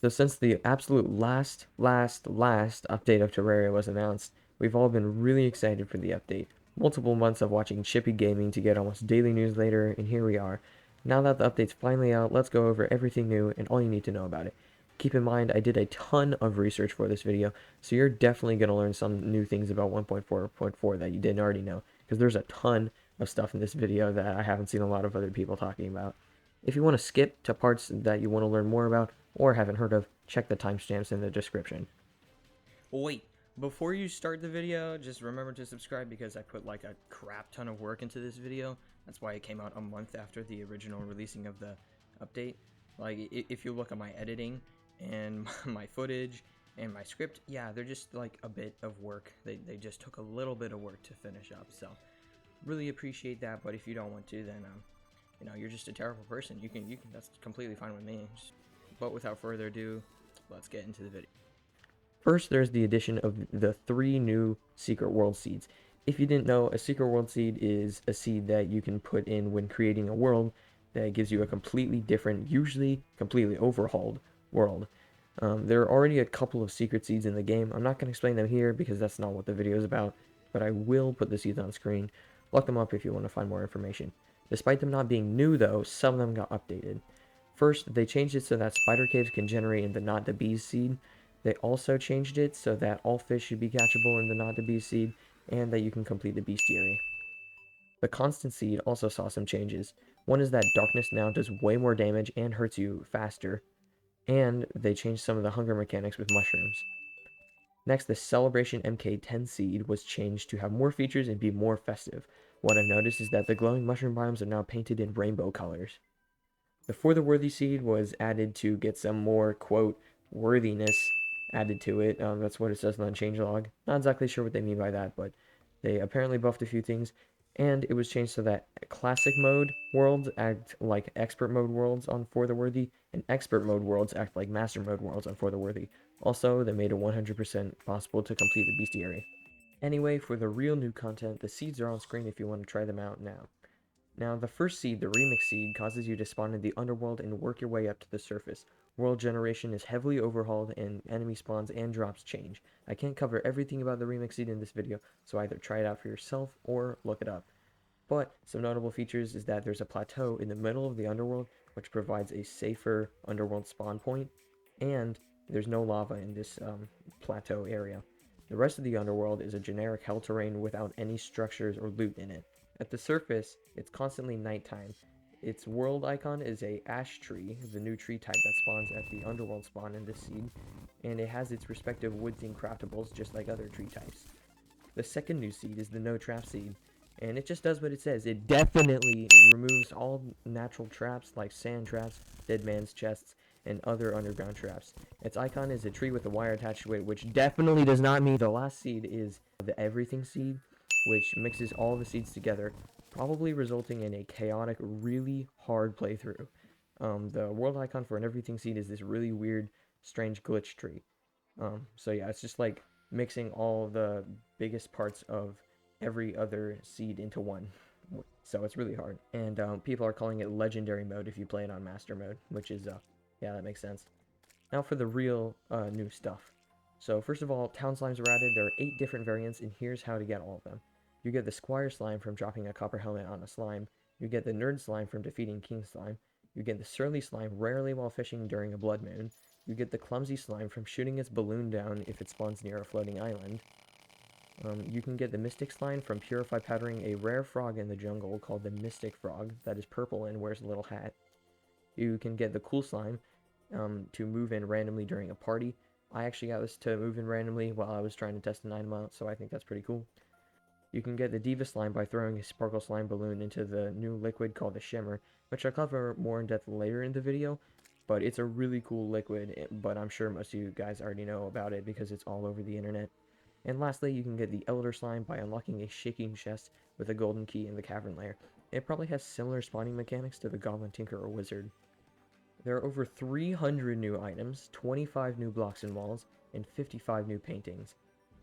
So since the absolute last update of Terraria was announced, we've all been really excited for the update. Multiple months of watching chippy gaming to get almost daily news later, and here we are. Now that the update's finally out, let's go over everything new and all you need to know about it. Keep in mind, I did a ton of research for this video, so you're definitely going to learn some new things about 1.4.4 that you didn't already know, because there's a ton of stuff in this video that I haven't seen a lot of other people talking about. If you want to skip to parts that you want to learn more about or haven't heard of, check the timestamps in the description. Wait, before you start the video, just remember to subscribe because I put like a crap ton of work into this video. That's why it came out a month after the original releasing of the update. Like, if you look at my editing and my footage and my script, yeah, they're just like a bit of work. They just took a little bit of work to finish up. So, really appreciate that. But if you don't want to, then you're just a terrible person. You can. That's completely fine with me. But without further ado, let's get into the video. First, there's the addition of the 3 new Secret World seeds. If you didn't know, a Secret World seed is a seed that you can put in when creating a world that gives you a completely different, usually completely overhauled world. There are already a couple of secret seeds in the game. I'm not going to explain them here because that's not what the video is about, but I will put the seeds on screen. Look them up if you want to find more information. Despite them not being new though, some of them got updated. First, they changed it so that spider caves can generate in the Not the Bees seed. They also changed it so that all fish should be catchable in the Not the Bees seed, and that you can complete the bestiary. The constant seed also saw some changes. One is that darkness now does way more damage and hurts you faster, and they changed some of the hunger mechanics with mushrooms. Next, the Celebration MK10 seed was changed to have more features and be more festive. What I've noticed is that the glowing mushroom biomes are now painted in rainbow colors. The For the Worthy seed was added to get some more, quote, worthiness added to it. That's what it says on the changelog. Not exactly sure what they mean by that, but they apparently buffed a few things. And it was changed so that classic mode worlds act like expert mode worlds on For the Worthy, and expert mode worlds act like master mode worlds on For the Worthy. Also, they made it 100% possible to complete the bestiary. Anyway, for the real new content, the seeds are on screen if you want to try them out now. Now, the first seed, the Remix seed, causes you to spawn in the underworld and work your way up to the surface. World generation is heavily overhauled and enemy spawns and drops change. I can't cover everything about the Remix seed in this video, so either try it out for yourself or look it up. But some notable features is that there's a plateau in the middle of the underworld, which provides a safer underworld spawn point, and there's no lava in this plateau area. The rest of the underworld is a generic hell terrain without any structures or loot in it. At the surface, it's constantly nighttime. Its world icon is a ash tree, the new tree type that spawns at the underworld spawn in this seed, and it has its respective wood-themed craftables just like other tree types. The second new seed is the No Trap seed, and it just does what it says. It definitely removes all natural traps like sand traps, dead man's chests, and other underground traps. Its icon is a tree with a wire attached to it, which definitely does not mean the last seed is the everything seed, which mixes all the seeds together, probably resulting in a chaotic, really hard playthrough. The world icon for an everything seed is this really weird, strange glitch tree. So yeah, it's just like mixing all the biggest parts of every other seed into one. So it's really hard. And people are calling it legendary mode if you play it on master mode, which is, yeah, that makes sense. Now for the real new stuff. So first of all, town slimes were added. There are 8 different variants, and here's how to get all of them. You get the Squire slime from dropping a copper helmet on a slime. You get the Nerd slime from defeating King slime. You get the Surly slime rarely while fishing during a blood moon. You get the Clumsy slime from shooting its balloon down if it spawns near a floating island. You can get the Mystic slime from Purify powdering a rare frog in the jungle called the Mystic frog that is purple and wears a little hat. You can get the Cool slime to move in randomly during a party. I actually got this to move in randomly while I was trying to test an item out, so I think that's pretty cool. You can get the Diva slime by throwing a sparkle slime balloon into the new liquid called the Shimmer, which I'll cover more in depth later in the video, but it's a really cool liquid, but I'm sure most of you guys already know about it because it's all over the internet. And lastly, you can get the Elder slime by unlocking a shaking chest with a golden key in the cavern layer. It probably has similar spawning mechanics to the Goblin Tinker or Wizard. There are over 300 new items, 25 new blocks and walls, and 55 new paintings.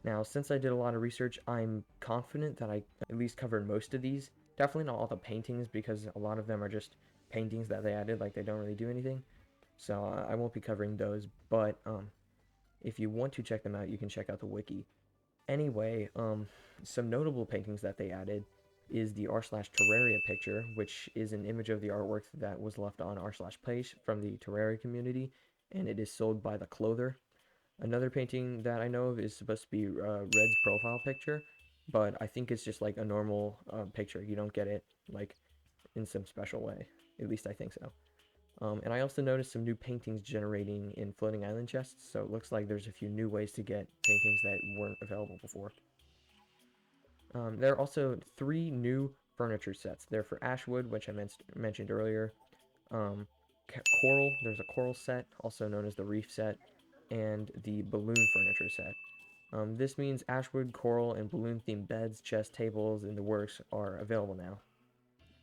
Now, since I did a lot of research, I'm confident that I at least covered most of these. Definitely not all the paintings, because a lot of them are just paintings that they added, like they don't really do anything. so I won't be covering those, but if you want to check them out, you can check out the wiki. Anyway, some notable paintings that they added is the r/Terraria picture, which is an image of the artwork that was left on r/place from the Terraria community, and it is sold by the Clother. Another painting that I know of is supposed to be Red's profile picture, but I think it's just like a normal picture. You don't get it like in some special way. At least I think so. And I also noticed some new paintings generating in floating island chests, so it looks like there's a few new ways to get paintings that weren't available before. There are also 3 new furniture sets. They're for Ashwood, which I mentioned earlier. Um, Coral, there's a Coral set, also known as the Reef set, and the Balloon furniture set. This means Ashwood, Coral, and balloon-themed beds, chests, tables, and the works are available now.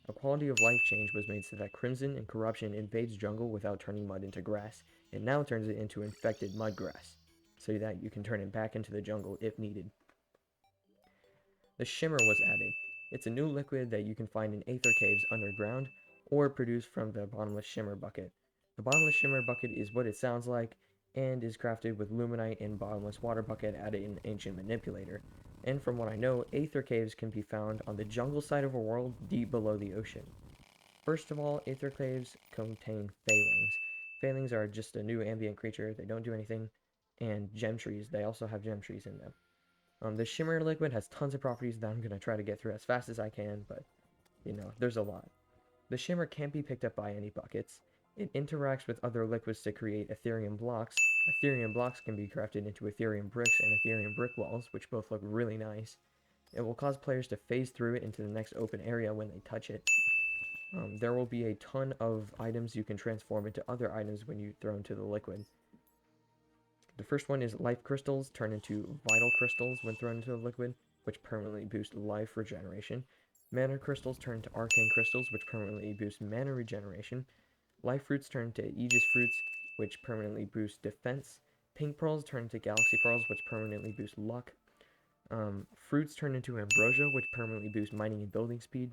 A quality of life change was made so that Crimson and Corruption invades jungle without turning mud into grass. It now turns it into infected mud grass, so that you can turn it back into the jungle if needed. The Shimmer was added. It's a new liquid that you can find in Aether Caves underground, or produced from the Bottomless Shimmer bucket. The Bottomless Shimmer bucket is what it sounds like, and is crafted with Luminite and Bottomless Water bucket added in Ancient Manipulator. And from what I know, Aether Caves can be found on the jungle side of a world deep below the ocean. First of all, Aether Caves contain Failings. Failings are just a new ambient creature, they don't do anything, and gem trees, they also have gem trees in them. The Shimmer liquid has tons of properties that I'm going to try to get through as fast as I can, but, there's a lot. The Shimmer can't be picked up by any buckets. It interacts with other liquids to create Ethereum blocks. Ethereum blocks can be crafted into Ethereum bricks and Ethereum brick walls, which both look really nice. It will cause players to phase through it into the next open area when they touch it. There will be a ton of items you can transform into other items when you throw into the liquid. The first one is life crystals turn into vital crystals when thrown into the liquid, which permanently boost life regeneration. Mana crystals turn into arcane crystals, which permanently boost mana regeneration. Life fruits turn into Aegis fruits, which permanently boost defense. Pink pearls turn into galaxy pearls, which permanently boost luck. Fruits turn into ambrosia, which permanently boost mining and building speed.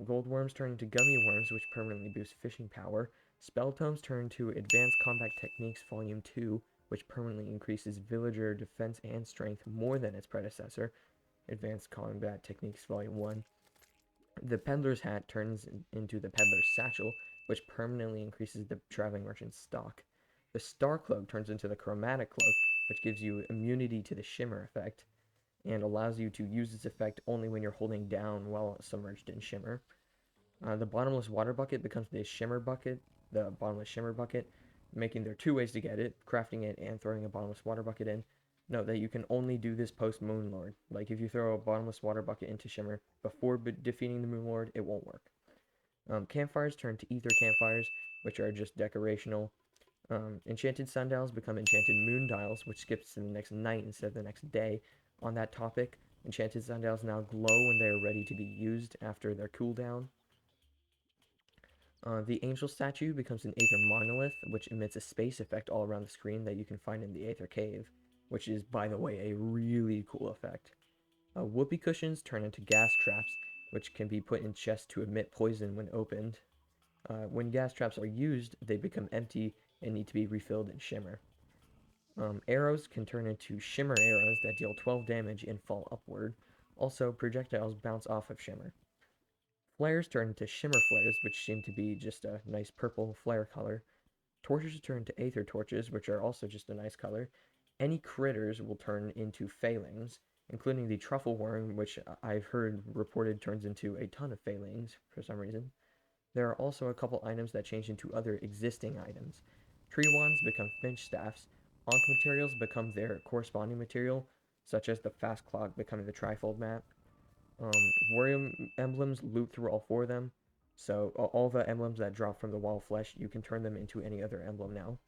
Gold worms turn into gummy worms, which permanently boost fishing power. Spell tomes turn into Advanced Combat Techniques Volume 2, which permanently increases villager defense and strength more than its predecessor, Advanced Combat Techniques Volume 1. The Peddler's Hat turns into the Peddler's Satchel, which permanently increases the traveling merchant's stock. The Star Cloak turns into the Chromatic Cloak, which gives you immunity to the Shimmer effect, and allows you to use its effect only when you're holding down while submerged in Shimmer. The Bottomless Water bucket becomes the Bottomless Shimmer bucket, making there 2 ways to get it, crafting it and throwing a Bottomless Water bucket in. Note that you can only do this post Moonlord. Like if you throw a Bottomless Water bucket into Shimmer before defeating the Moonlord, it won't work. Campfires turn to Ether Campfires, which are just decorational. Enchanted Sundials become Enchanted Moondials, which skips to the next night instead of the next day. On that topic, Enchanted Sundials now glow when they are ready to be used after their cooldown. The Angel Statue becomes an Aether Monolith, which emits a space effect all around the screen that you can find in the Aether Cave, which is, by the way, a really cool effect. Whoopee Cushions turn into gas traps, which can be put in chests to emit poison when opened. When gas traps are used, they become empty and need to be refilled in Shimmer. Arrows can turn into Shimmer arrows that deal 12 damage and fall upward. Also, projectiles bounce off of Shimmer. Flares turn into Shimmer flares, which seem to be just a nice purple flare color. Torches turn into Aether torches, which are also just a nice color. Any critters will turn into Failings, including the truffle worm, which I've heard reported turns into a ton of Failings for some reason. There are also a couple items that change into other existing items. Tree wands become finch staffs. Ankh materials become their corresponding material, such as the fast clock becoming the trifold mat. Warrior emblems loop through all 4 of them, so all the emblems that drop from the wall of flesh, you can turn them into any other emblem now.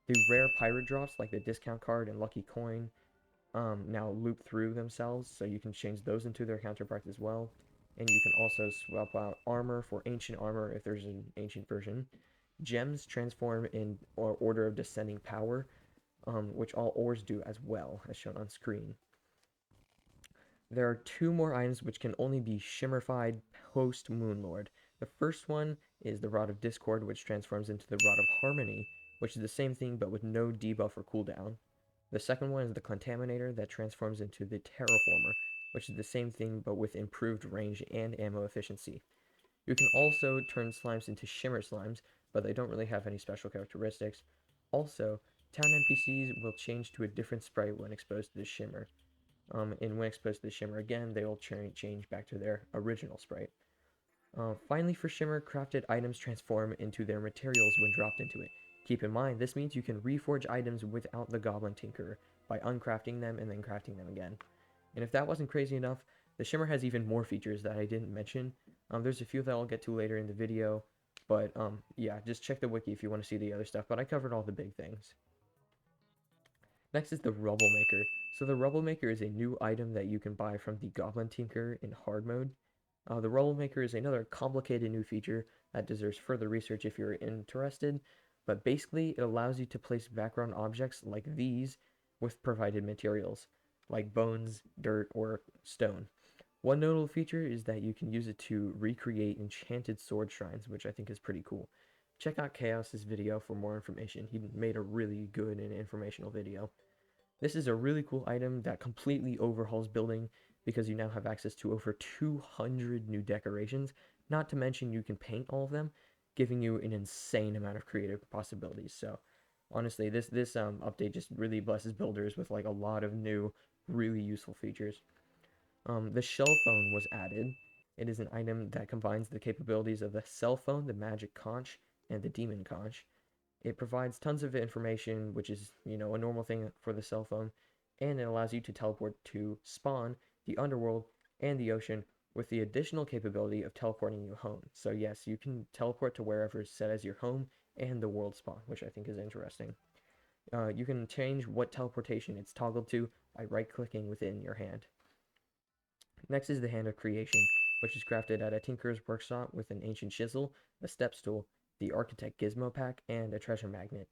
The rare pirate drops, like the discount card and lucky coin, now loop through themselves, so you can change those into their counterparts as well. And you can also swap out armor for ancient armor if there's an ancient version. Gems transform in order of descending power, which all ores do as well, as shown on screen. There are 2 more items which can only be Shimmerfied post Moonlord. The first one is the Rod of Discord, which transforms into the Rod of Harmony, which is the same thing but with no debuff or cooldown. The second one is the Contaminator that transforms into the Terraformer, which is the same thing but with improved range and ammo efficiency. You can also turn slimes into Shimmer slimes, but they don't really have any special characteristics. Also, town NPCs will change to a different sprite when exposed to the Shimmer. And when exposed to the Shimmer again, they will change back to their original sprite. Finally, for Shimmer, crafted items transform into their materials when dropped into it. Keep in mind, this means you can reforge items without the Goblin Tinkerer by uncrafting them and then crafting them again. And if that wasn't crazy enough, the Shimmer has even more features that I didn't mention. There's a few that I'll get to later in the video, but yeah, just check the wiki if you want to see the other stuff, but I covered all the big things. Next is the Rubblemaker. So the Rubblemaker is a new item that you can buy from the Goblin Tinker in hard mode. The Rubblemaker is another complicated new feature that deserves further research if you're interested, but basically it allows you to place background objects like these with provided materials, like bones, dirt, or stone. One notable feature is that you can use it to recreate enchanted sword shrines, which I think is pretty cool. Check out Chaos's video for more information. He made a really good and informational video. This is a really cool item that completely overhauls building because you now have access to over 200 new decorations, not to mention you can paint all of them, giving you an insane amount of creative possibilities. So honestly, this update just really blesses builders with like a lot of new, really useful features. The shellphone was added. It is an item that combines the capabilities of the cell phone, the magic conch, and the demon conch. It provides tons of information, which is, a normal thing for the cell phone, and it allows you to teleport to spawn, the underworld, and the ocean with the additional capability of teleporting you home. So yes, you can teleport to wherever is set as your home and the world spawn, which I think is interesting. You can change what teleportation it's toggled to by right-clicking within your hand. Next is the Hand of Creation, which is crafted at a Tinker's Workshop with an Ancient Chisel, a Step Stool, the Architect Gizmo Pack, and a Treasure Magnet.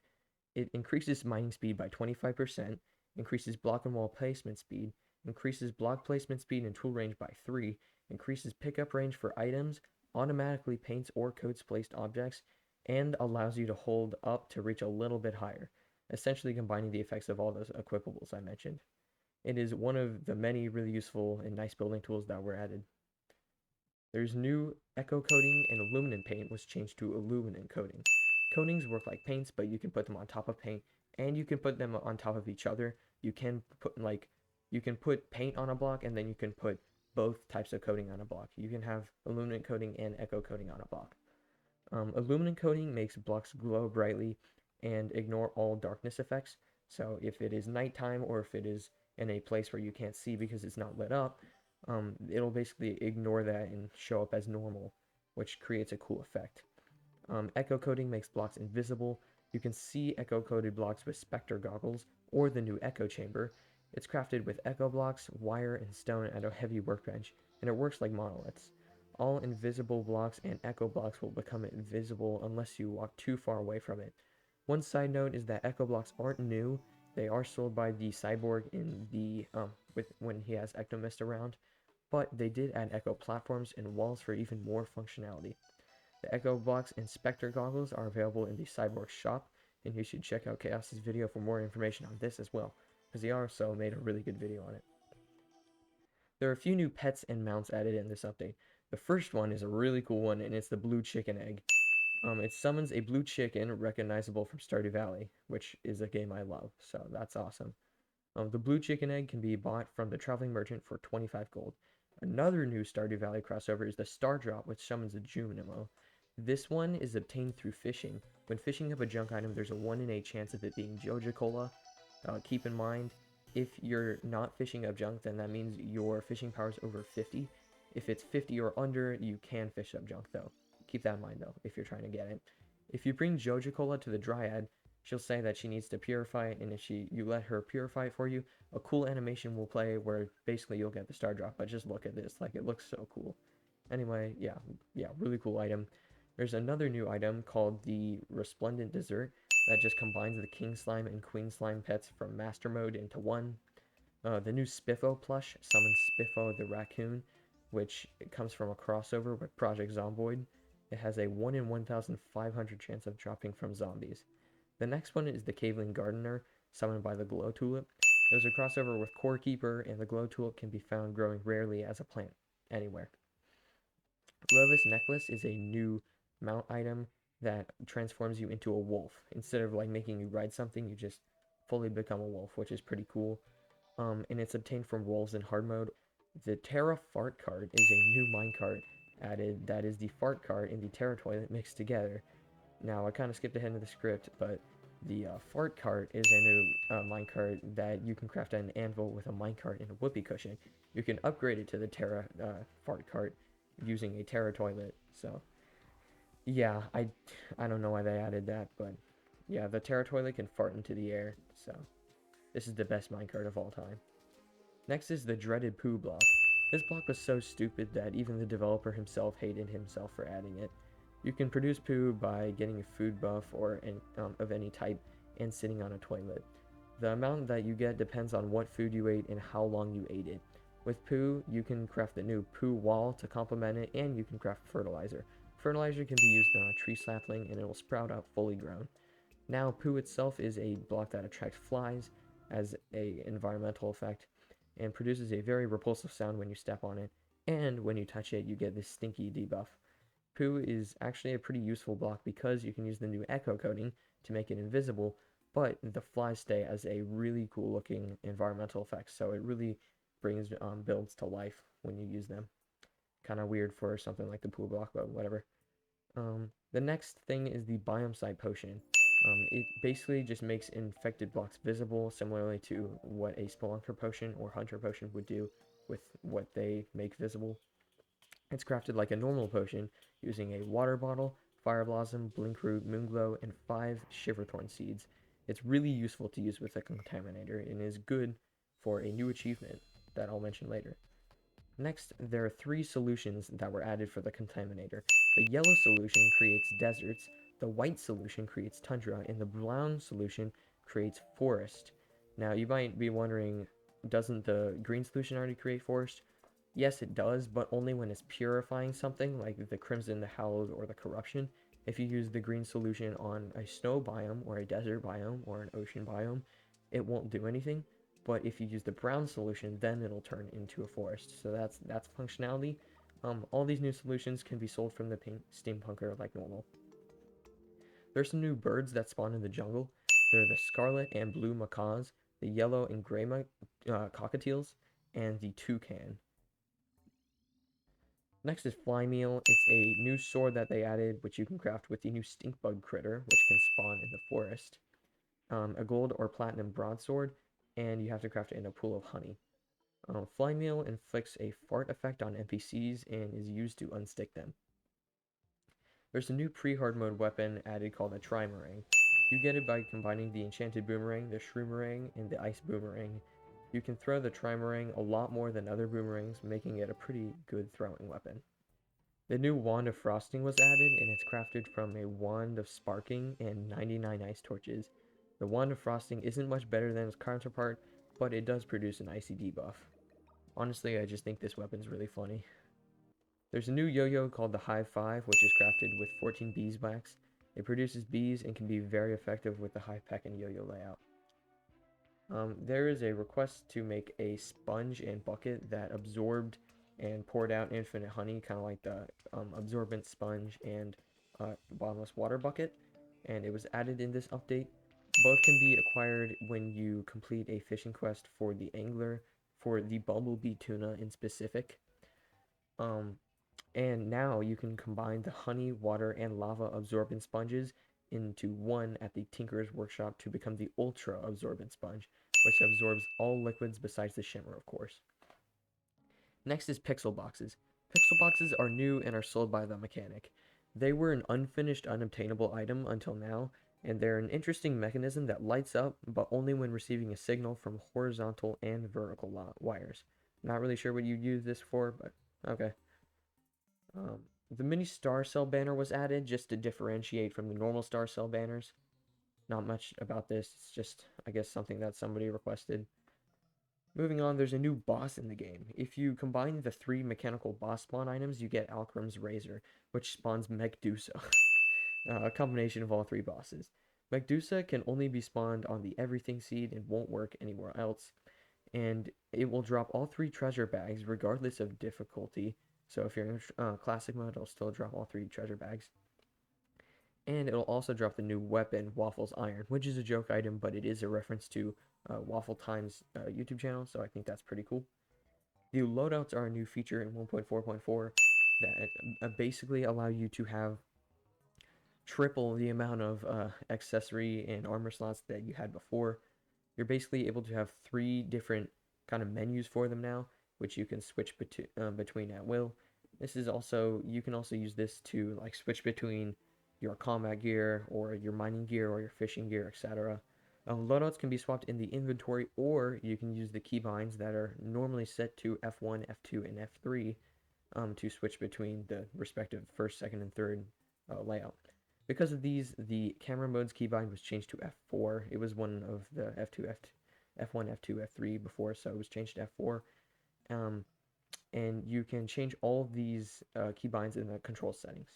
It increases mining speed by 25%, increases block and wall placement speed, increases block placement speed and tool range by 3, increases pickup range for items, automatically paints or coats placed objects, and allows you to hold up to reach a little bit higher, essentially combining the effects of all those equipables I mentioned. It is one of the many really useful and nice building tools that were added. There's new Echo Coating, and Illuminant paint was changed to Illuminant coatings. Coatings work like paints, but you can put them on top of paint, and you can put them on top of each other. You can put paint on a block, and then you can put both types of coating on a block. You can have Illuminant coating and Echo Coating on a block. Illuminant coating makes blocks glow brightly and ignore all darkness effects. So if it is nighttime or if it is in a place where you can't see because it's not lit up, it'll basically ignore that and show up as normal, which creates a cool effect. Echo coating makes blocks invisible. You can see echo coated blocks with Spectre goggles or the new echo chamber. It's crafted with echo blocks, wire, and stone at a heavy workbench, and it works like monoliths. All invisible blocks and echo blocks will become invisible unless you walk too far away from it. One side note is that echo blocks aren't new. They are sold by the cyborg in the when he has Ectomist around, but they did add echo platforms and walls for even more functionality. The echo blocks and Spectre goggles are available in the cyborg shop, and you should check out Chaos's video for more information on this as well, because he also made a really good video on it. There are a few new pets and mounts added in this update. The first one is a really cool one, and it's the blue chicken egg. It summons a blue chicken recognizable from Stardew Valley, which is a game I love, so that's awesome. The blue chicken egg can be bought from the traveling merchant for 25 gold. Another new Stardew Valley crossover is the Star Drop, which summons a Junimo. This one is obtained through fishing. When fishing up a junk item, there's a 1 in 8 chance of it being Joja Cola. Keep in mind, if you're not fishing up junk, then that means your fishing power is over 50. If it's 50 or under, you can fish up junk, though. Keep that in mind, though, if you're trying to get it. If you bring Joja Cola to the Dryad, she'll say that she needs to purify it, and if you let her purify it for you, a cool animation will play where basically you'll get the Star Drop. But just look at this, like, it looks so cool. Anyway, yeah, really cool item. There's another new item called the Resplendent Dessert that just combines the King Slime and Queen Slime pets from Master Mode into one. The new Spiffo plush summons Spiffo the Raccoon, which comes from a crossover with Project Zomboid. It has a 1 in 1,500 chance of dropping from zombies. The next one is the Caveling Gardener, summoned by the Glow Tulip. There's a crossover with Core Keeper, and the Glow Tulip can be found growing rarely as a plant anywhere. Lovis Necklace is a new mount item that transforms you into a wolf. Instead of like making you ride something, you just fully become a wolf, which is pretty cool. And it's obtained from wolves in hard mode. The Terra Fart card is a new minecart added that is the fart cart and the Terra toilet mixed together. Now, I kind of skipped ahead of the script, but the fart cart is a new minecart that you can craft an anvil with a minecart and a whoopee cushion. You can upgrade it to the Terra fart cart using a Terra toilet. So, yeah, I don't know why they added that, but yeah, the Terra toilet can fart into the air. So, this is the best minecart of all time. Next is the dreaded poo block. This block was so stupid that even the developer himself hated himself for adding it. You can produce poo by getting a food buff or of any type and sitting on a toilet. The amount that you get depends on what food you ate and how long you ate it. With poo, you can craft a new poo wall to complement it, and you can craft fertilizer. Fertilizer can be used on a tree sapling and it will sprout out fully grown. Now, poo itself is a block that attracts flies as a environmental effect and produces a very repulsive sound when you step on it, and when you touch it, you get this stinky debuff. Poo is actually a pretty useful block because you can use the new echo coating to make it invisible, but the flies stay as a really cool looking environmental effect, so it really brings builds to life when you use them. Kind of weird for something like the pool block, but whatever. The next thing is the biome site potion. It basically just makes infected blocks visible, similarly to what a Spelunker potion or Hunter potion would do with what they make visible. It's crafted like a normal potion using a water bottle, fire blossom, blinkroot, moonglow, and 5 shiverthorn seeds. It's really useful to use with a contaminator and is good for a new achievement that I'll mention later. Next, there are 3 solutions that were added for the contaminator. The yellow solution creates deserts, the white solution creates tundra, and the brown solution creates forest. Now, you might be wondering, doesn't the green solution already create forest? Yes, it does, but only when it's purifying something, like the Crimson, the Hallowed, or the Corruption. If you use the green solution on a snow biome, or a desert biome, or an ocean biome, it won't do anything. But if you use the brown solution, then it'll turn into a forest. So that's functionality. All these new solutions can be sold from the steampunker like normal. There's some new birds that spawn in the jungle. They're the scarlet and blue macaws, the yellow and gray cockatiels, and the toucan. Next is fly meal. It's a new sword that they added, which you can craft with the new stink bug critter, which can spawn in the forest. A gold or platinum broadsword, and you have to craft it in a pool of honey. Fly meal inflicts a fart effect on NPCs and is used to unstick them. There's a new pre-hard mode weapon added called a Trimarang. You get it by combining the enchanted boomerang, the shroomerang, and the ice boomerang. You can throw the Trimarang a lot more than other boomerangs, making it a pretty good throwing weapon. The new Wand of Frosting was added, and it's crafted from a Wand of Sparking and 99 ice torches. The Wand of Frosting isn't much better than its counterpart, but it does produce an icy debuff. Honestly, I just think this weapon's really funny. There's a new yo-yo called the Hive 5, which is crafted with 14 beeswax. It produces bees and can be very effective with the hive pack and yo-yo layout. There is a request to make a sponge and bucket that absorbed and poured out infinite honey, kind of like the absorbent sponge and bottomless water bucket, and it was added in this update. Both can be acquired when you complete a fishing quest for the angler for the bumblebee tuna in specific. And now you can combine the honey, water, and lava absorbent sponges into one at the Tinker's Workshop to become the Ultra Absorbent Sponge, which absorbs all liquids besides the Shimmer, of course. Next is Pixel Boxes. Pixel Boxes are new and are sold by the mechanic. They were an unfinished, unobtainable item until now, and they're an interesting mechanism that lights up, but only when receiving a signal from horizontal and vertical wires. Not really sure what you'd use this for, but okay. The mini star cell banner was added just to differentiate from the normal star cell banners. Not much about this, it's just, I guess, something that somebody requested. Moving on, there's a new boss in the game. If you combine the 3 mechanical boss spawn items, you get Alcrum's Razor, which spawns Megdusa, a combination of all 3 bosses. Megdusa can only be spawned on the Everything Seed and won't work anywhere else, and it will drop all 3 treasure bags regardless of difficulty. So if you're in classic mode, it'll still drop all 3 treasure bags. And it'll also drop the new weapon, Waffle's Iron, which is a joke item, but it is a reference to Waffle Time's YouTube channel, so I think that's pretty cool. The loadouts are a new feature in 1.4.4 that basically allow you to have triple the amount of accessory and armor slots that you had before. You're basically able to have 3 different kind of menus for them now, which you can switch between at will. This is also, you can also use this to like switch between your combat gear or your mining gear or your fishing gear, etc. Loadouts can be swapped in the inventory, or you can use the keybinds that are normally set to F1, F2, and F3 to switch between the respective first, second, and third layout. Because of these, the camera mode's keybind was changed to F4. It was one of the F1, F2, F3 before, so it was changed to F4. And you can change all of these keybinds in the control settings.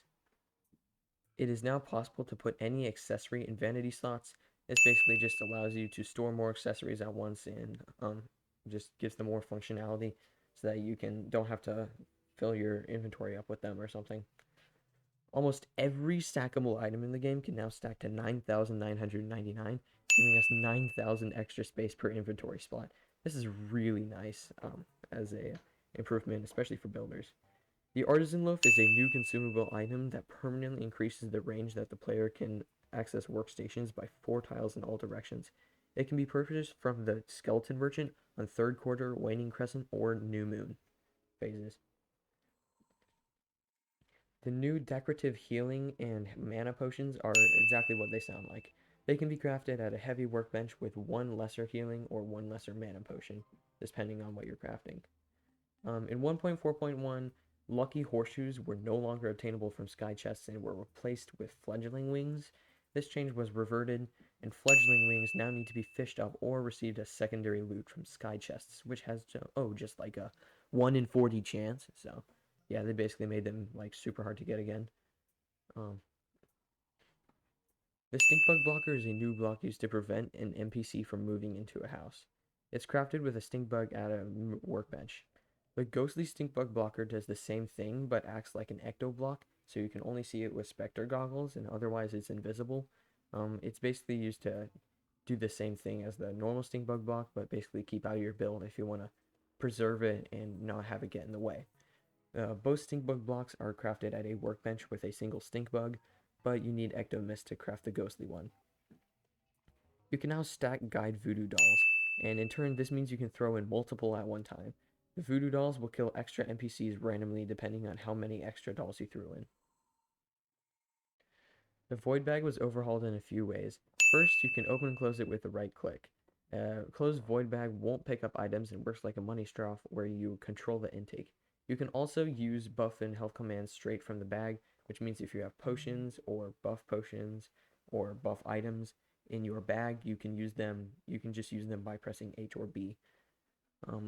It is now possible to put any accessory in vanity slots. This basically just allows you to store more accessories at once and just gives them more functionality so that you don't have to fill your inventory up with them or something. Almost every stackable item in the game can now stack to 9,999, giving us 9,000 extra space per inventory slot. This is really nice as a improvement, especially for builders. The Artisan Loaf is a new consumable item that permanently increases the range that the player can access workstations by 4 tiles in all directions. It can be purchased from the Skeleton Merchant on 3rd quarter, waning crescent, or new moon phases. The new decorative healing and mana potions are exactly what they sound like. They can be crafted at a heavy workbench with 1 lesser healing or 1 lesser mana potion, depending on what you're crafting. In 1.4.1, lucky horseshoes were no longer obtainable from sky chests and were replaced with fledgling wings. This change was reverted, and fledgling wings now need to be fished up or received as secondary loot from sky chests, which has just like a 1 in 40 chance. So yeah, they basically made them like super hard to get again. The stink bug blocker is a new block used to prevent an NPC from moving into a house. It's crafted with a stink bug at a workbench. The ghostly stink bug blocker does the same thing but acts like an ecto block, so you can only see it with Spectre goggles and otherwise it's invisible. It's basically used to do the same thing as the normal stink bug block, but basically keep out of your build if you want to preserve it and not have it get in the way. Both stink bug blocks are crafted at a workbench with a single stink bug, but you need Ectomist to craft the ghostly one. You can now stack guide voodoo dolls, and in turn this means you can throw in multiple at one time. The voodoo dolls will kill extra NPCs randomly depending on how many extra dolls you threw in. The void bag was overhauled in a few ways. First, you can open and close it with a right click. Closed void bag won't pick up items and works like a money straw where you control the intake. You can also use buff and health commands straight from the bag, which means if you have potions or buff potions or buff items in your bag, you can use them. You can just use them by pressing H or B.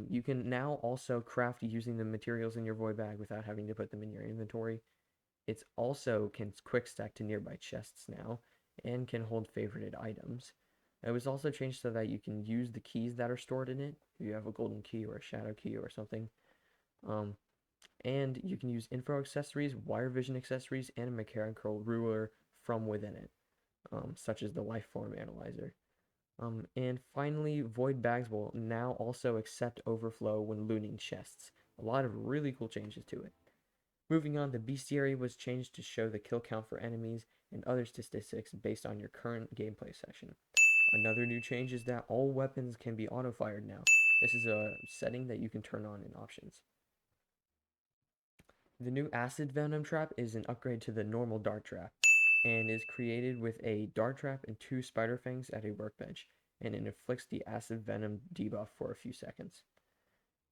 You can now also craft using the materials in your void bag without having to put them in your inventory. It also can quick stack to nearby chests now and can hold favorited items. It was also changed so that you can use the keys that are stored in it. If you have a golden key or a shadow key or something. And you can use info accessories, wire vision accessories, and a mechanical ruler from within it, such as the life form analyzer. And finally, void bags will now also accept overflow when looting chests. A lot of really cool changes to it. Moving on, the bestiary was changed to show the kill count for enemies and other statistics based on your current gameplay session. Another new change is that all weapons can be auto-fired now. This is a setting that you can turn on in options. The new acid venom trap is an upgrade to the normal dart trap and is created with a dart trap and 2 spider fangs at a workbench, and it inflicts the acid venom debuff for a few seconds.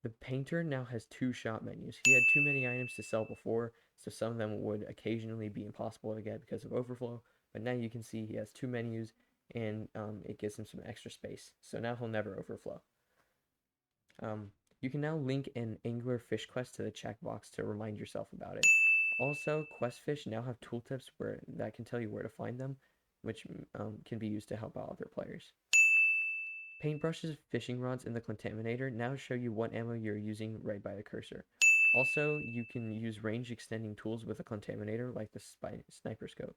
The painter now has 2 shop menus. He had too many items to sell before, so some of them would occasionally be impossible to get because of overflow, but now you can see he has 2 menus and it gives him some extra space, so now he'll never overflow. You can now link an angler fish quest to the checkbox to remind yourself about it. Also, quest fish now have tooltips that can tell you where to find them, which can be used to help out other players. Paintbrushes, fishing rods, and the contaminator now show you what ammo you're using right by the cursor. Also, you can use range extending tools with a contaminator like the sniper scope.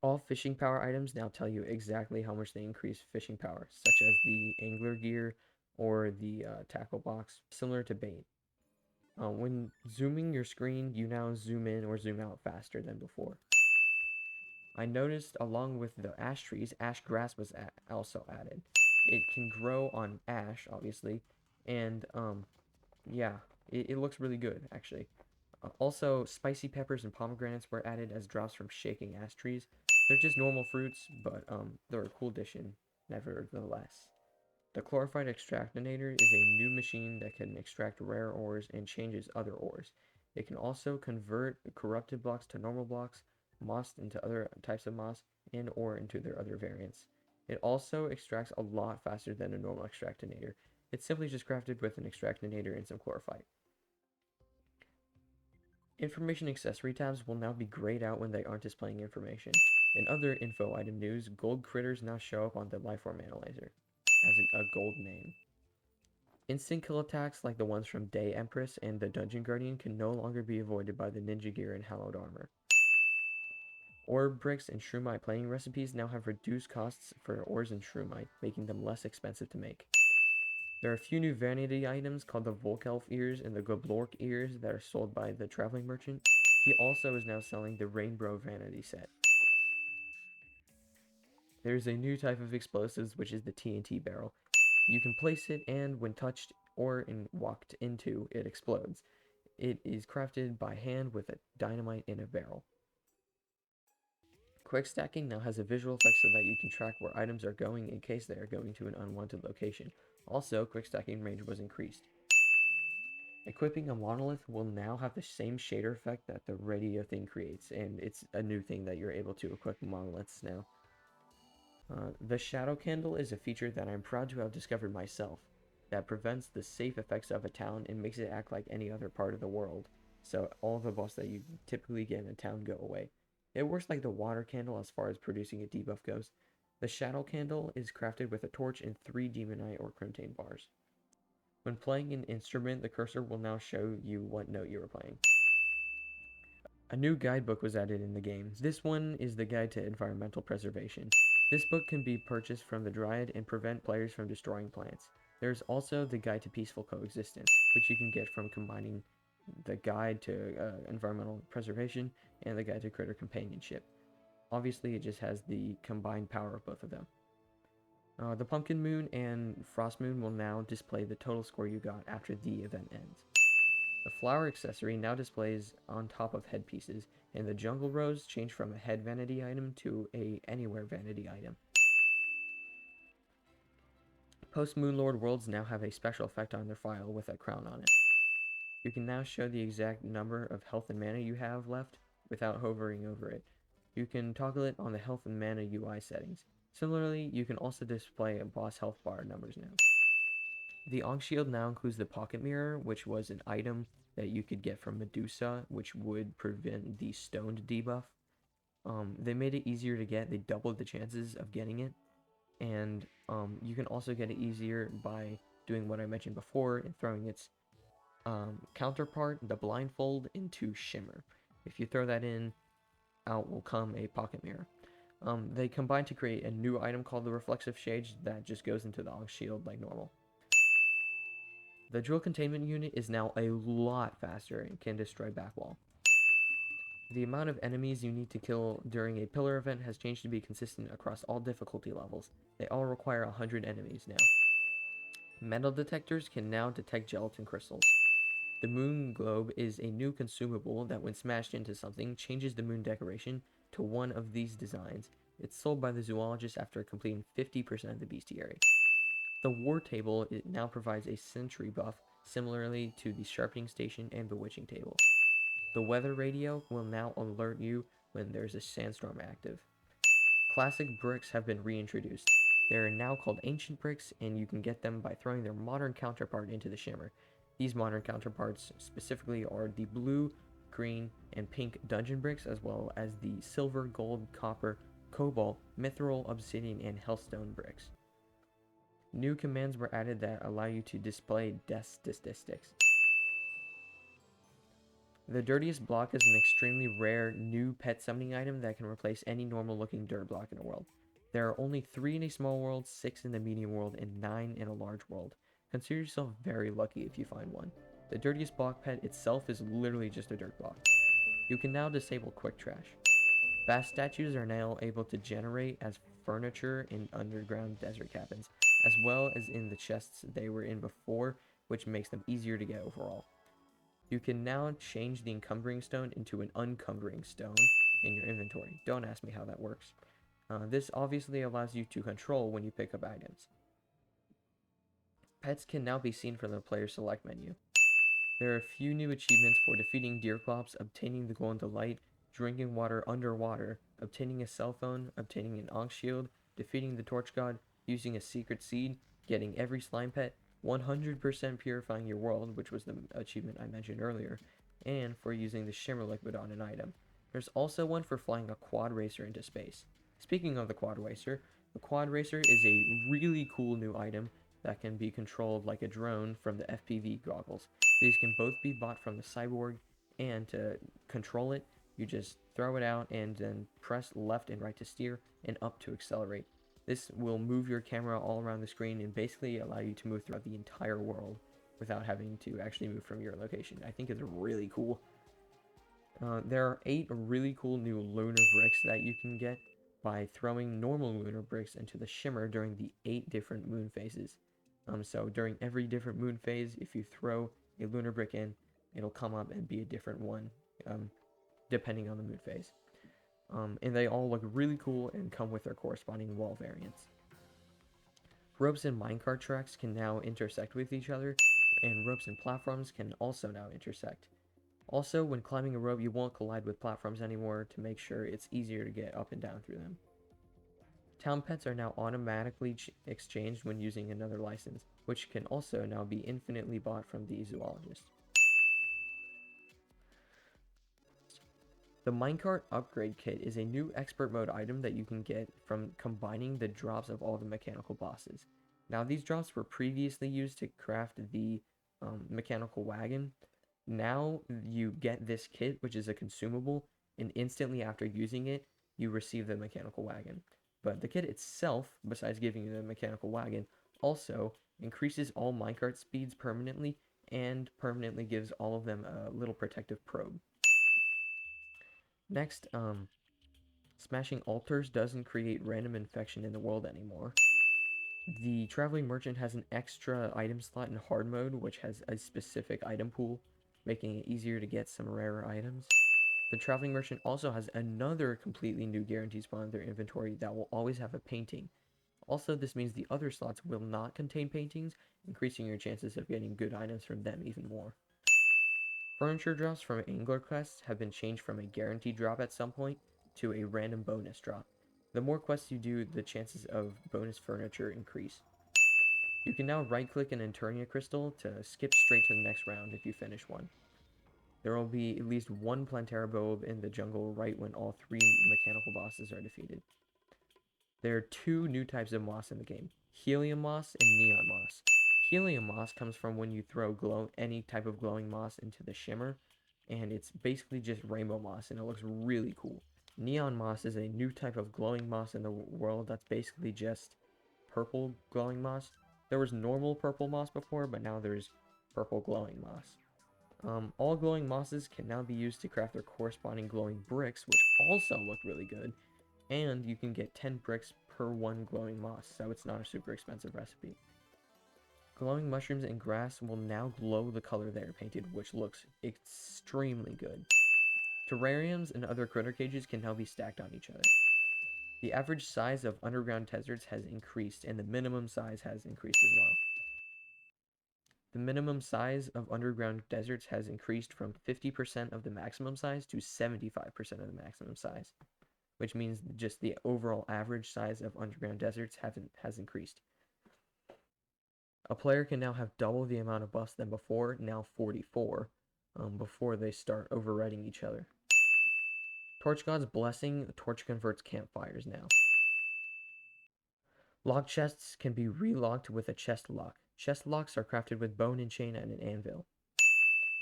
All fishing power items now tell you exactly how much they increase fishing power, such as the angler gear or the tackle box, similar to bait. When zooming your screen, you now zoom in or zoom out faster than before. I noticed along with the ash trees, ash grass was also added. It can grow on ash, obviously, and yeah, it looks really good, actually. Also, spicy peppers and pomegranates were added as drops from shaking ash trees. They're just normal fruits, but they're a cool addition, nevertheless. The Chlorified Extractinator is a new machine that can extract rare ores and changes other ores. It can also convert corrupted blocks to normal blocks, moss into other types of moss, and ore into their other variants. It also extracts a lot faster than a normal Extractinator. It's simply just crafted with an Extractinator and some Chlorophyte. Information accessory tabs will now be grayed out when they aren't displaying information. In other info item news, gold critters now show up on the Lifeform Analyzer as a gold name. Instant kill attacks like the ones from Day Empress and the Dungeon Guardian can no longer be avoided by the ninja gear and hallowed armor. Orb bricks and shroomite plating recipes now have reduced costs for ores and shroomite, making them less expensive to make. There are a few new vanity items called the Volkelf ears and the Goblork ears that are sold by the traveling merchant. He also is now selling the Rainbow vanity set. There's a new type of explosives, which is the TNT barrel. You can place it, and when touched or walked into, it explodes. It is crafted by hand with a dynamite in a barrel. Quick stacking now has a visual effect so that you can track where items are going in case they are going to an unwanted location. Also, quick stacking range was increased. Equipping a monolith will now have the same shader effect that the radio thing creates, and it's a new thing that you're able to equip monoliths now. The shadow candle is a feature that I'm proud to have discovered myself, that prevents the safe effects of a town and makes it act like any other part of the world, so all the buffs that you typically get in a town go away. It works like the water candle as far as producing a debuff goes. The shadow candle is crafted with a torch and 3 demonite or crimtane bars. When playing an instrument, the cursor will now show you what note you are playing. A new guidebook was added in the game. This one is the Guide to Environmental Preservation. This book can be purchased from the Dryad and prevent players from destroying plants. There's also the Guide to Peaceful Coexistence, which you can get from combining the Guide to Environmental Preservation and the Guide to Critter Companionship. Obviously, it just has the combined power of both of them. The Pumpkin Moon and Frost Moon will now display the total score you got after the event ends. The flower accessory now displays on top of headpieces, and the jungle rose changed from a head vanity item to a anywhere vanity item. Post Moonlord worlds now have a special effect on their file with a crown on it. You can now show the exact number of health and mana you have left without hovering over it. You can toggle it on the health and mana UI settings. Similarly, you can also display a boss health bar numbers now. The Ankh Shield now includes the Pocket Mirror, which was an item that you could get from Medusa, which would prevent the stoned debuff. They made it easier to get. They doubled the chances of getting it. And you can also get it easier by doing what I mentioned before and throwing its counterpart, the Blindfold, into Shimmer. If you throw that in, out will come a Pocket Mirror. They combine to create a new item called the Reflexive Shades that just goes into the Ankh Shield like normal. The drill containment unit is now a lot faster and can destroy backwall. The amount of enemies you need to kill during a pillar event has changed to be consistent across all difficulty levels. They all require 100 enemies now. Metal detectors can now detect gelatin crystals. The moon globe is a new consumable that when smashed into something changes the moon decoration to one of these designs. It's sold by the zoologist after completing 50% of the bestiary. The war table now provides a sentry buff similarly to the sharpening station and bewitching table. The weather radio will now alert you when there's a sandstorm active. Classic bricks have been reintroduced. They're now called ancient bricks, and you can get them by throwing their modern counterpart into the Shimmer. These modern counterparts specifically are the blue, green, and pink dungeon bricks, as well as the silver, gold, copper, cobalt, mithril, obsidian, and hellstone bricks. New commands were added that allow you to display death statistics. The dirtiest block is an extremely rare new pet summoning item that can replace any normal looking dirt block in a world. There are only 3 in a small world, 6 in the medium world, and 9 in a large world. Consider yourself very lucky if you find one. The dirtiest block pet itself is literally just a dirt block. You can now disable quick trash. Bass statues are now able to generate as furniture in underground desert cabins, as well as in the chests they were in before, which makes them easier to get overall. You can now change the encumbering stone into an uncumbering stone in your inventory. Don't ask me how that works. This obviously allows you to control when you pick up items. Pets can now be seen from the player select menu. There are a few new achievements for defeating Deerclops, obtaining the Golden Delight, drinking water underwater, obtaining a cell phone, obtaining an Ankh shield, defeating the Torch God, using a secret seed, getting every slime pet, 100% purifying your world, which was the achievement I mentioned earlier, and for using the Shimmer liquid on an item. There's also one for flying a quad racer into space. Speaking of the quad racer is a really cool new item that can be controlled like a drone from the FPV goggles. These can both be bought from the cyborg, and to control it, you just throw it out and then press left and right to steer and up to accelerate. This will move your camera all around the screen and basically allow you to move throughout the entire world without having to actually move from your location. I think it's really cool. There are 8 really cool new lunar bricks that you can get by throwing normal lunar bricks into the Shimmer during the 8 different moon phases. So during every different moon phase, if you throw a lunar brick in, it'll come up and be a different one, depending on the moon phase. And they all look really cool and come with their corresponding wall variants. Ropes and minecart tracks can now intersect with each other, and ropes and platforms can also now intersect. Also, when climbing a rope, you won't collide with platforms anymore to make sure it's easier to get up and down through them. Town pets are now automatically exchanged when using another license, which can also now be infinitely bought from the zoologist. The minecart upgrade kit is a new expert mode item that you can get from combining the drops of all the mechanical bosses. Now, these drops were previously used to craft the mechanical wagon. Now you get this kit, which is a consumable, and instantly after using it, you receive the mechanical wagon. But the kit itself, besides giving you the mechanical wagon, also increases all minecart speeds permanently and permanently gives all of them a little protective probe. Next, smashing altars doesn't create random infection in the world anymore. The traveling merchant has an extra item slot in hard mode, which has a specific item pool, making it easier to get some rarer items. The traveling merchant also has another completely new guarantee spawn in their inventory that will always have a painting. Also, this means the other slots will not contain paintings, increasing your chances of getting good items from them even more. Furniture drops from angler quests have been changed from a guaranteed drop at some point to a random bonus drop. The more quests you do, the chances of bonus furniture increase. You can now right-click an Eternia crystal to skip straight to the next round if you finish one. There will be at least one Plantera bulb in the jungle right when all 3 mechanical bosses are defeated. There are 2 new types of moss in the game, helium moss and neon moss. Helium moss comes from when you throw any type of glowing moss into the Shimmer, and it's basically just rainbow moss, and it looks really cool. Neon moss is a new type of glowing moss in the world that's basically just purple glowing moss. There was normal purple moss before, but now there's purple glowing moss. All glowing mosses can now be used to craft their corresponding glowing bricks, which also look really good. And you can get 10 bricks per 1 glowing moss, so it's not a super expensive recipe. Glowing mushrooms and grass will now glow the color they are painted, which looks extremely good. Terrariums and other critter cages can now be stacked on each other. The average size of underground deserts has increased, and the minimum size has increased as well. The minimum size of underground deserts has increased from 50% of the maximum size to 75% of the maximum size. which means just the overall average size of underground deserts has increased. A player can now have double the amount of buffs than before, now 44, before they start overriding each other. Torch God's Blessing, torch converts campfires now. Lock chests can be relocked with a chest lock. Chest locks are crafted with bone and chain and an anvil.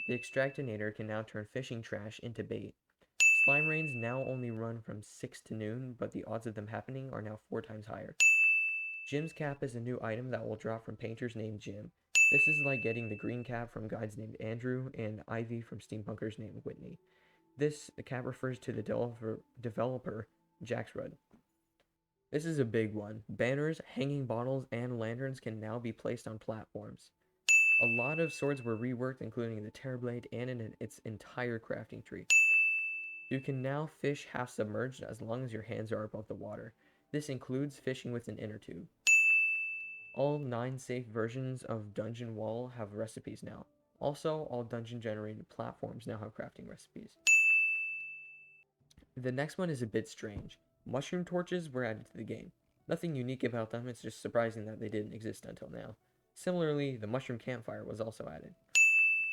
The Extractinator can now turn fishing trash into bait. Slime rains now only run from 6 to noon, but the odds of them happening are now 4 times higher. Jim's Cap is a new item that will drop from painters named Jim. This is like getting the green cap from guides named Andrew and Ivy from steampunkers named Whitney. This cap refers to the developer Jaxrud. This is a big one. Banners, hanging bottles, and lanterns can now be placed on platforms. A lot of swords were reworked, including the Terrorblade and in its entire crafting tree. You can now fish half submerged as long as your hands are above the water. This includes fishing with an inner tube. All 9 safe versions of Dungeon Wall have recipes now. Also, all dungeon generated platforms now have crafting recipes. The next one is a bit strange. Mushroom torches were added to the game. Nothing unique about them, it's just surprising that they didn't exist until now. Similarly, the mushroom campfire was also added.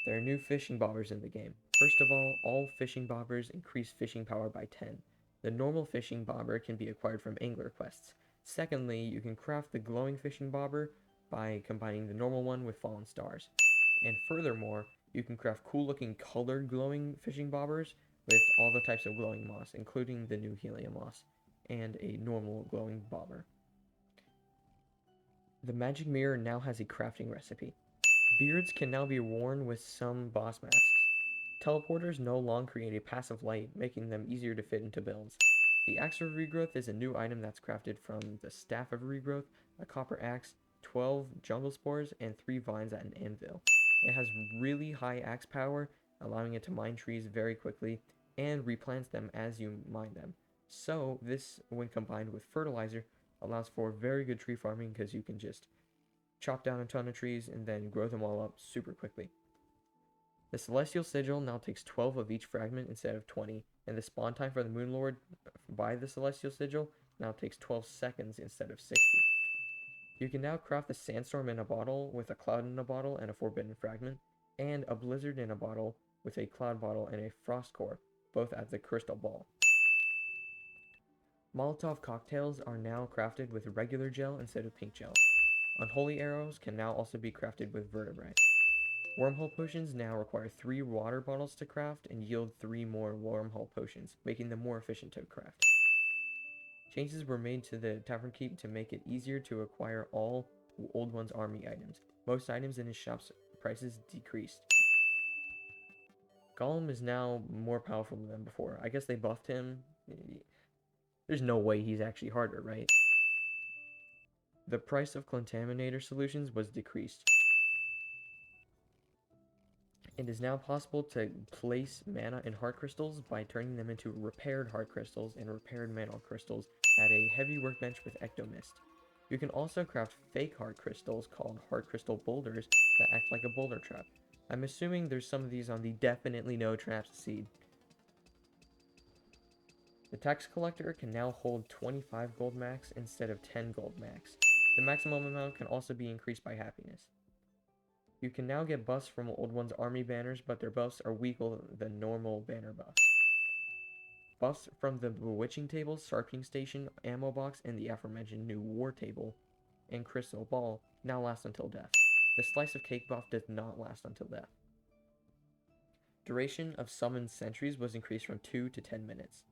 There are new fishing bobbers in the game. First of all fishing bobbers increase fishing power by 10. The normal fishing bobber can be acquired from angler quests. Secondly, you can craft the glowing fishing bobber by combining the normal one with fallen stars. And furthermore, you can craft cool looking colored glowing fishing bobbers with all the types of glowing moss, including the new helium moss, and a normal glowing bobber. The magic mirror now has a crafting recipe. Beards can now be worn with some boss masks. Teleporters no longer create a passive light, making them easier to fit into builds. The Axe of Regrowth is a new item that's crafted from the Staff of Regrowth, a copper axe, 12 jungle spores, and 3 vines at an anvil. It has really high axe power, allowing it to mine trees very quickly, and replants them as you mine them. So this, when combined with fertilizer, allows for very good tree farming because you can just chop down a ton of trees and then grow them all up super quickly. The Celestial Sigil now takes 12 of each fragment instead of 20, and the spawn time for the Moonlord by the Celestial Sigil now takes 12 seconds instead of 60. You can now craft the Sandstorm in a bottle with a Cloud in a bottle and a Forbidden Fragment, and a Blizzard in a bottle with a Cloud bottle and a Frost core, both at the Crystal Ball. Molotov cocktails are now crafted with regular gel instead of pink gel. Unholy arrows can now also be crafted with vertebrae. Wormhole potions now require 3 water bottles to craft and yield 3 more wormhole potions, making them more efficient to craft. Changes were made to the Tavern Keep to make it easier to acquire all Old One's army items. Most items in his shop's prices decreased. Golem is now more powerful than before. I guess they buffed him. There's no way he's actually harder, right? The price of Contaminator solutions was decreased. It is now possible to place mana in heart crystals by turning them into repaired heart crystals and repaired mana crystals at a heavy workbench with Ectomist. You can also craft fake heart crystals called heart crystal boulders that act like a boulder trap. I'm assuming there's some of these on the definitely no traps seed. The tax collector can now hold 25 gold max instead of 10 gold max. The maximum amount can also be increased by happiness. You can now get buffs from Old One's army banners, but their buffs are weaker than normal banner buffs. Buffs from the Bewitching Table, Sharpening Station, Ammo Box, and the aforementioned new War Table and Crystal Ball now last until death. The Slice of Cake buff does not last until death. Duration of summoned sentries was increased from 2 to 10 minutes.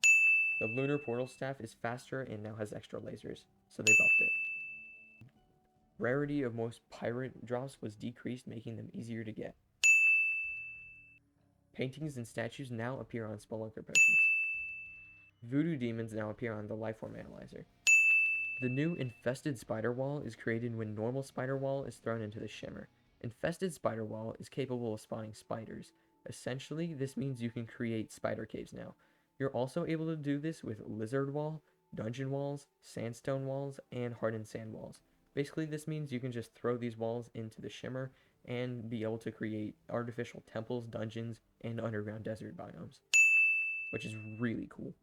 The Lunar Portal Staff is faster and now has extra lasers, so they buffed it. Rarity of most pirate drops was decreased, making them easier to get. Paintings and statues now appear on Spelunker potions. Voodoo demons now appear on the Lifeform Analyzer. The new Infested Spider Wall is created when normal Spider Wall is thrown into the Shimmer. Infested Spider Wall is capable of spawning spiders. Essentially, this means you can create spider caves now. You're also able to do this with Lizard Wall, Dungeon Walls, Sandstone Walls, and Hardened Sand Walls. Basically, this means you can just throw these walls into the Shimmer and be able to create artificial temples, dungeons, and underground desert biomes, which is really cool.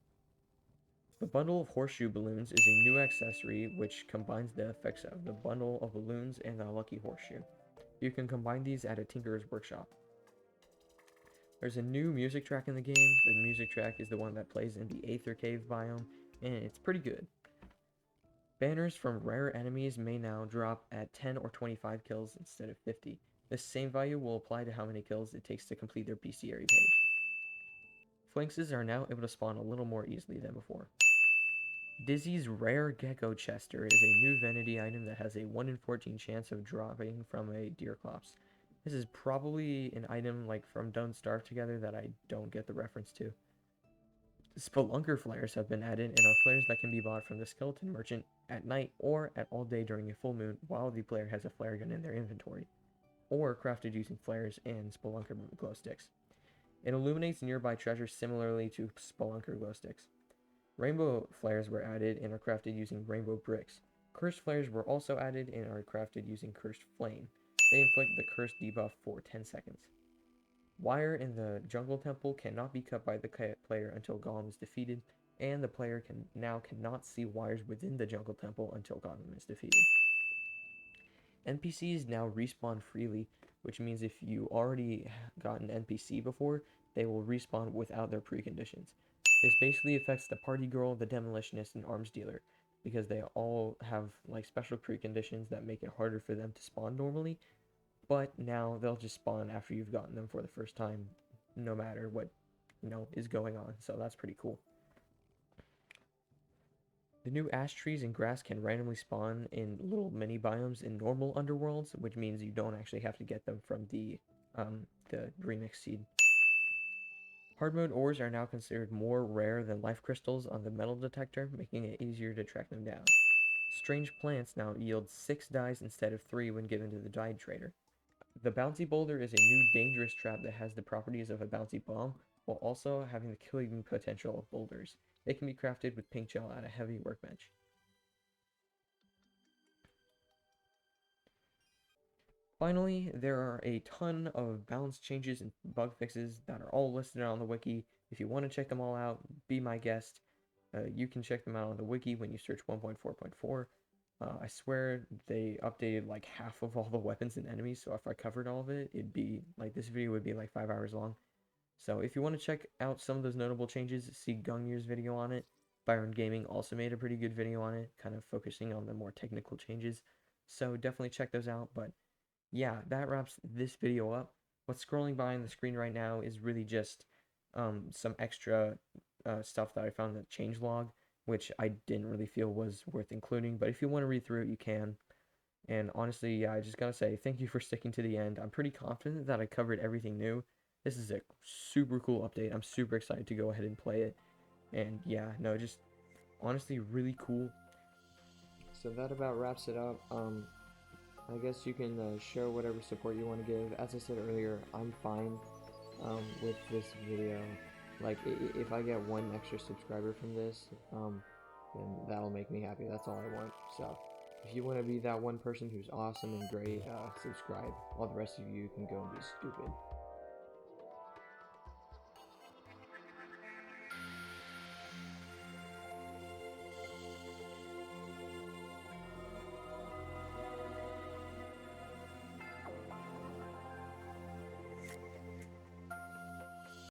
The bundle of horseshoe balloons is a new accessory which combines the effects of the bundle of balloons and the lucky horseshoe. You can combine these at a Tinkerer's Workshop. There's a new music track in the game. The music track is the one that plays in the Aether Cave biome, and it's pretty good. Banners from rare enemies may now drop at 10 or 25 kills instead of 50. This same value will apply to how many kills it takes to complete their bestiary page. Flanxes are now able to spawn a little more easily than before. Dizzy's Rare Gecko Chester is a new vanity item that has a 1 in 14 chance of dropping from a Deerclops. This is probably an item like from Don't Starve Together that I don't get the reference to. Spelunker flares have been added and are flares that can be bought from the skeleton merchant at night or at all day during a full moon while the player has a flare gun in their inventory, or crafted using flares and Spelunker glow sticks. It illuminates nearby treasures similarly to Spelunker glow sticks. Rainbow flares were added and are crafted using rainbow bricks. Cursed flares were also added and are crafted using cursed flame. They inflict the cursed debuff for 10 seconds. Wire in the jungle temple cannot be cut by the player until Golem is defeated, and the player cannot see wires within the jungle temple until Golem is defeated. NPCs now respawn freely, which means if you already got an NPC before, they will respawn without their preconditions. This basically affects the party girl, the demolitionist, and arms dealer, because they all have like special preconditions that make it harder for them to spawn normally, but now they'll just spawn after you've gotten them for the first time, no matter what, is going on, so that's pretty cool. The new ash trees and grass can randomly spawn in little mini biomes in normal underworlds, which means you don't actually have to get them from the remix seed. Hard mode ores are now considered more rare than life crystals on the metal detector, making it easier to track them down. Strange plants now yield 6 dyes instead of 3 when given to the dye trader. The bouncy boulder is a new dangerous trap that has the properties of a bouncy bomb, while also having the killing potential of boulders. It can be crafted with pink gel at a heavy workbench. Finally, there are a ton of balance changes and bug fixes that are all listed on the wiki. If you want to check them all out, be my guest. You can check them out on the wiki when you search 1.4.4. I swear they updated like half of all the weapons and enemies, so if I covered all of it, it'd be like this video would be like 5 hours long. So if you want to check out some of those notable changes, see Gungnir's video on it. Byron Gaming also made a pretty good video on it, kind of focusing on the more technical changes. So definitely check those out, but yeah, that wraps this video up. What's scrolling by on the screen right now is really just some extra stuff that I found in the changelog, which I didn't really feel was worth including, but if you want to read through it, you can. And honestly, yeah, I just gotta say thank you for sticking to the end. I'm pretty confident that I covered everything new. This is a super cool update. I'm super excited to go ahead and play it. And yeah, no, just honestly really cool. So that about wraps it up. I guess you can show whatever support you want to give. As I said earlier, I'm fine with this video. Like, if I get one extra subscriber from this, then that'll make me happy. That's all I want. So, if you want to be that one person who's awesome and great, subscribe. All the rest of you can go and be stupid.